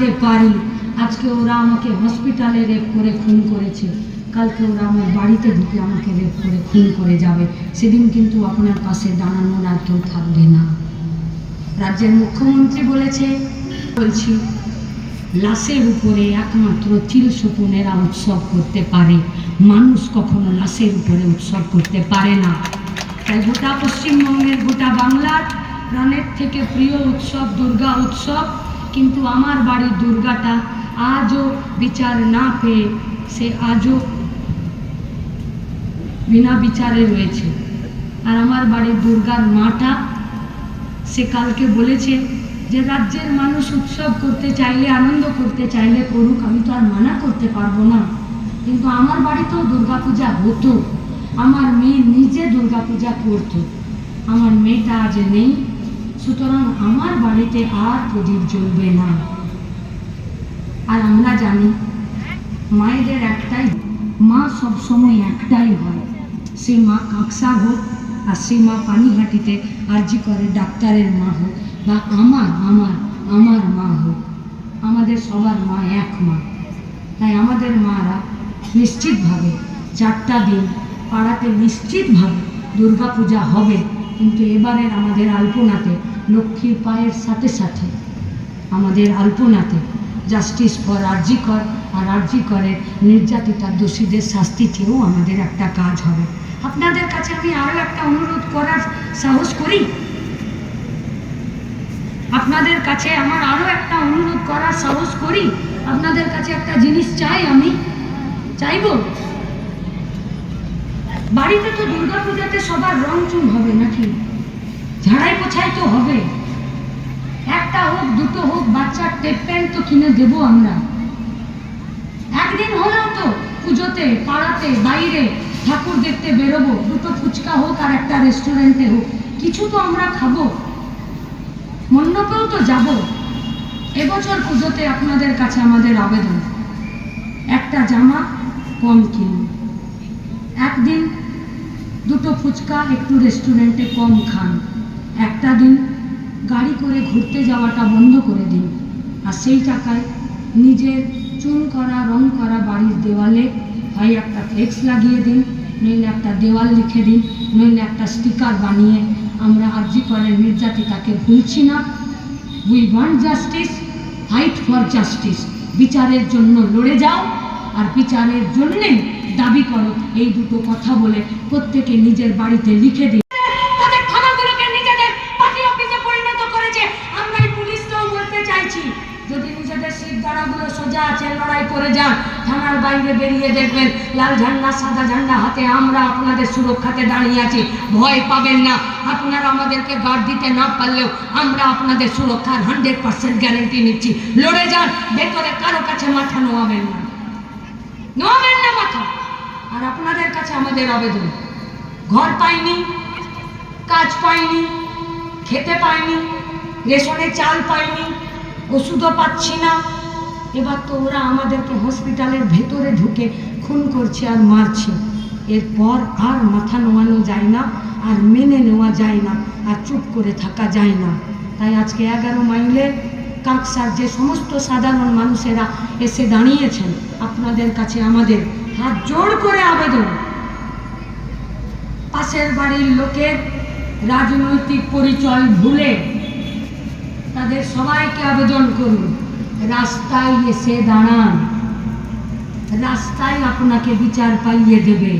জানাতে পারি, আজকে ওরা আমাকে হসপিটালে রেপ করে খুন করেছে, কালকে ওরা আমার বাড়িতে ঢুকে আমাকে রেপ করে খুন করে যাবে, সেদিন কিন্তু আপনার পাশে দাঁড়ানোর আর কেউ থাকবে না। রাজ্যের মুখ্যমন্ত্রী বলছি লাশের উপরে একমাত্র চিল শকুনেরা উৎসব করতে পারে, মানুষ কখনো লাশের উপরে উৎসব করতে পারে না। তাই গোটা পশ্চিমবঙ্গের, গোটা বাংলার প্রাণের থেকে প্রিয় উৎসব দুর্গা উৎসব, কিন্তু আমার বাড়ির দুর্গাটা আজও বিচার না পেয়ে সে আজও বিনা বিচারে রয়েছে। আর আমার বাড়ির দুর্গার মাটা সে কালকে বলেছে যে রাজ্যের মানুষ উৎসব করতে চাইলে, আনন্দ করতে চাইলে করুক, আমি তো আর মানা করতে পারবো না, কিন্তু আমার বাড়িতেও দুর্গাপূজা হতো, আমার মেয়ে নিজে দুর্গাপূজা করতো, আমার মেয়েটা আজ নেই, সুতরাং আমার বাড়িতে আর প্রদীপ জ্বলবে না। আর আমরা জানি মায়েদের একটাই, মা সবসময় একটাই হয়, সে মা কাঁকসার হোক আর সে মা পানিহাটিতে আরজি করে ডাক্তারের মা হোক, বা আমার মা হোক, আমাদের সবার মা এক মা। তাই আমাদের মারা নিশ্চিতভাবে 4টা দিন পাড়াতে নিশ্চিতভাবে দুর্গাপূজা হবে, কিন্তু এবারের আমাদের আলপনাতে লক্ষ্মীর পায়ের সাথে সাথে আমাদের আলপনাতে জাস্টিস ফর আরজি কর আর আরজি করে নির্যাতিতা দোষীদের শাস্তি চেয়েও আমাদের একটা কাজ হবে। আপনাদের কাছে আমি আরও একটা অনুরোধ করার সাহস করি, আপনাদের কাছে আমার আরও একটা অনুরোধ করার সাহস করি, আপনাদের কাছে একটা জিনিস চাই, আমি চাইব বাড়িতে তো দুর্গাপূজাতে সবার রং চুন হবে নাকি, ঝাড়াই পোছাই তো হবে, একটা হোক দুটো হোক বাচ্চার টেপ প্যান্ট তো কিনে দেবো আমরা, একদিন হলেও তো পুজোতে পাড়াতে বাইরে ঠাকুর দেখতে বেরোবো, দুটো ফুচকা হোক আর একটা রেস্টুরেন্টে হোক, কিছু তো আমরা খাবো, মণ্ডপেও তো যাব। এবছর পুজোতে আপনাদের কাছে আমাদের আবেদন, একটা জামা কম কিনুন, একদিন দুটো ফুচকা একটু রেস্টুরেন্টে কম খান, একটা দিন গাড়ি করে ঘুরতে যাওয়াটা বন্ধ করে দিন, আর সেই টাকায় নিজের চুন করা রং করা বাড়ির দেওয়ালে হয় একটা ফ্লেক্স লাগিয়ে দিন, নইলে একটা দেওয়াল লিখে দিন, নইলে একটা স্টিকার বানিয়ে আমরা আরজি করে নির্যাতিতাকে ভুলছি না, we want justice, fight for justice, বিচারের জন্য লড়ে যাও আর বিচারের জন্যে দাবি করো, এই দুটো কথা বলে প্রত্যেকে নিজের বাড়িতে লিখে দিন। তাদের থানাগুলোকে নিজেদের পার্টি অফিসে পরিণত করেছে, আমরা এই পুলিশকেও বলতে চাইছি যদি নিজেদের সিট দাঁড়াগুলো সোজা আছে লড়াই করে যান, থানার বাইরে বেরিয়ে দেখবেন লাল ঝান্ডা সাদা ঝান্ডা হাতে আমরা আপনাদের সুরক্ষাতে দাঁড়িয়ে আছি, ভয় পাবেন না। আপনারা আমাদেরকে গার্ড দিতে না পারলেও আমরা আপনাদের সুরক্ষার 100% গ্যারেন্টি নিচ্ছি, লড়ে যান, ভেতরে কারো কাছে মাথা নোয়াবেন না মাথা। আর আপনাদের কাছে আমাদের আবেদন, ঘর পাইনি, কাজ পাইনি, খেতে পাইনি, রেশনে চাল পাইনি, ওষুধও পাচ্ছি না, এবার তো ওরা আমাদেরকে হসপিটালের ভেতরে ঢুকে খুন করছে আর মারছে, এরপর আর মাথা নোয়ানো যায় না, আর মেনে নেওয়া যায় না, আর চুপ করে থাকা যায় না। তাই আজকে 11 মাইলের কাঁকসার যে সমস্ত সাধারণ মানুষেরা এসে দাঁড়িয়েছেন, আপনাদের কাছে আমাদের হাত জোড় করে আবেদন, পাশের বাড়ির লোকের রাজনৈতিক পরিচয় ভুলে তাদের সবাইকে আবেদন করুন, রাস্তায় এসে দাঁড়ান, রাস্তায় আপনাকে বিচার পাইয়ে দেবে।